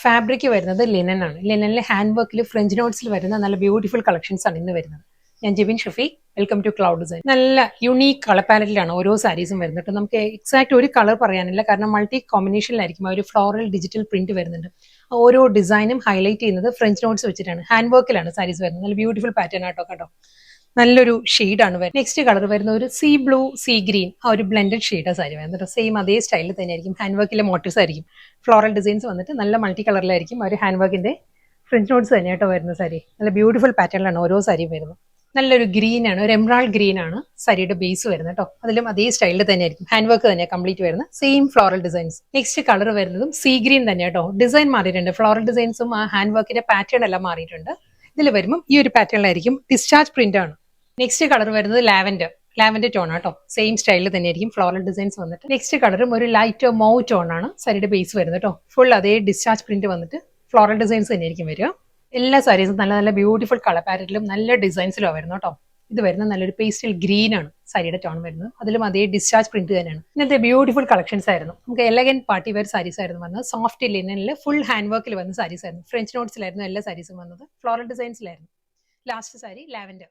Fabric വരുന്നത് linen ആണ്. ലിനനിൽ hand വർക്കിൽ ഫ്രഞ്ച് നോട്ട്സിൽ വരുന്ന നല്ല ബ്യൂട്ടിഫുൾ കളക്ഷൻസ് ആണ് ഇന്ന് വരുന്നത്. ഞാൻ Jebin Shafi, welcome to cloud design. നല്ല യുണീക്ക് കളർ പാലറ്റിലാണ് ഓരോ സാരീസും വരുന്നത്. നമുക്ക് എക്സാക്ട് ഒരു കളർ പറയാനില്ല, കാരണം മൾട്ടി കോമ്പിനേഷനിലായിരിക്കും ആ ഒരു ഫ്ലോറൽ ഡിജിറ്റൽ പ്രിന്റ് വരുന്നുണ്ട്. ഓരോ ഡിസൈനും ഹൈലൈറ്റ് ചെയ്യുന്നത് ഫ്രഞ്ച് നോട്ട്സ് വെച്ചിട്ടാണ്. ഹാൻഡ് വർക്കിലാണ് സാരീസ് വരുന്നത്. നല്ല ബ്യൂട്ടിഫുൾ പാറ്റേൺ ആട്ടോ കേട്ടോ. നല്ലൊരു ഷെയ്ഡാണ് വരുന്നത്. നെക്സ്റ്റ് കളർ വരുന്ന ഒരു സീ ബ്ലൂ സീ ഗ്രീൻ, ആ ഒരു ബ്ലെൻഡഡ് ഷെയ്ഡാണ് സാരി വരുന്നത്. സെയിം അതേ സ്റ്റൈലിൽ തന്നെയായിരിക്കും. ഹാൻഡ് വർക്കിലെ മോട്ടീവ്സ് ആയിരിക്കും. ഫ്ലോറൽ ഡിസൈൻസ് വന്നിട്ട് നല്ല മൾട്ടി കളറിലായിരിക്കും. ഒരു ഹാൻഡ് വർക്കിന്റെ ഫ്രഞ്ച് നോട്ട്സ് തന്നെയാട്ടോ വരുന്ന സാരി. നല്ല ബ്യൂട്ടിഫുൾ പാറ്റേണിലാണ് ഓരോ സാരിയും വരുന്നത്. നല്ലൊരു ഗ്രീൻ ആണ്, ഒരു എംറാൾഡ് ഗ്രീൻ ആണ് സാരിയുടെ ബേസ് വരുന്നത് കേട്ടോ. അതിലും അതേ സ്റ്റൈലിൽ തന്നെയായിരിക്കും. ഹാൻഡ് വർക്ക് തന്നെയാണ് കംപ്ലീറ്റ് വരുന്നത്. Same floral designs. Next colour വരുന്നതും സീ ഗ്രീൻ തന്നെ കേട്ടോ. ഡിസൈൻ മാറിയിട്ടുണ്ട്. ഫ്ലോറൽ ഡിസൈൻസും ആ ഹാൻഡ് വർക്കിന്റെ പാറ്റേൺ എല്ലാം മാറിയിട്ടുണ്ട്. ഇതിൽ വരുമ്പോൾ ഈ ഒരു പാറ്റേണിലായിരിക്കും. ഡിസ്ചാർജ് പ്രിന്റ് ആണ്. നെക്സ്റ്റ് കളർ വരുന്നത് ലാവൻഡർ ടോൺ ആട്ടോ. സെയിം സ്റ്റൈലിൽ തന്നെയായിരിക്കും ഫ്ലോറൽ ഡിസൈൻസ് വന്നിട്ട്. നെക്സ്റ്റ് കളറും ഒരു ലൈറ്റ് മൗ ടോൺ ആണ് സാരിയുടെ ബേസ് വരുന്നത് കേട്ടോ. ഫുൾ അതേ ഡിസ്ചാർജ് പ്രിന്റ് വന്നിട്ട് ഫ്ലോറൽ ഡിസൈൻസ് തന്നെയായിരിക്കും വരിക. എല്ലാ സാരീസും നല്ല നല്ല ബ്യൂട്ടിഫുൾ കളർ പാറ്റേണിലും നല്ല ഡിസൈൻസിലും വരുന്നു കേട്ടോ. ഇത് വരുന്നത് നല്ലൊരു പേസ്റ്റൽ ഗ്രീൻ ആണ് സാരിയുടെ ടോൺ വരുന്നത്. അതിലും അതേ ഡിസ്ചാർജ് പ്രിന്റ് തന്നെയാണ്. ഇന്നത്തെ ബ്യൂട്ടിഫുൾ കളക്ഷൻസ് ആയിരുന്നു. നമുക്ക് എലഗന്റ് പാർട്ടി വെയർ സാരീസ് ആയിരുന്നു വന്നത്. സോഫ്റ്റ് ലിനനിൽ ഫുൾ ഹാൻഡ് വർക്കിൽ വന്ന സാരീസ് ആയിരുന്നു. ഫ്രഞ്ച് നോട്ട്സിലായിരുന്നു എല്ലാ സാരീസും വന്നത്. ഫ്ലോറൽ ഡിസൈൻസിലായിരുന്നു. Last sari lavender.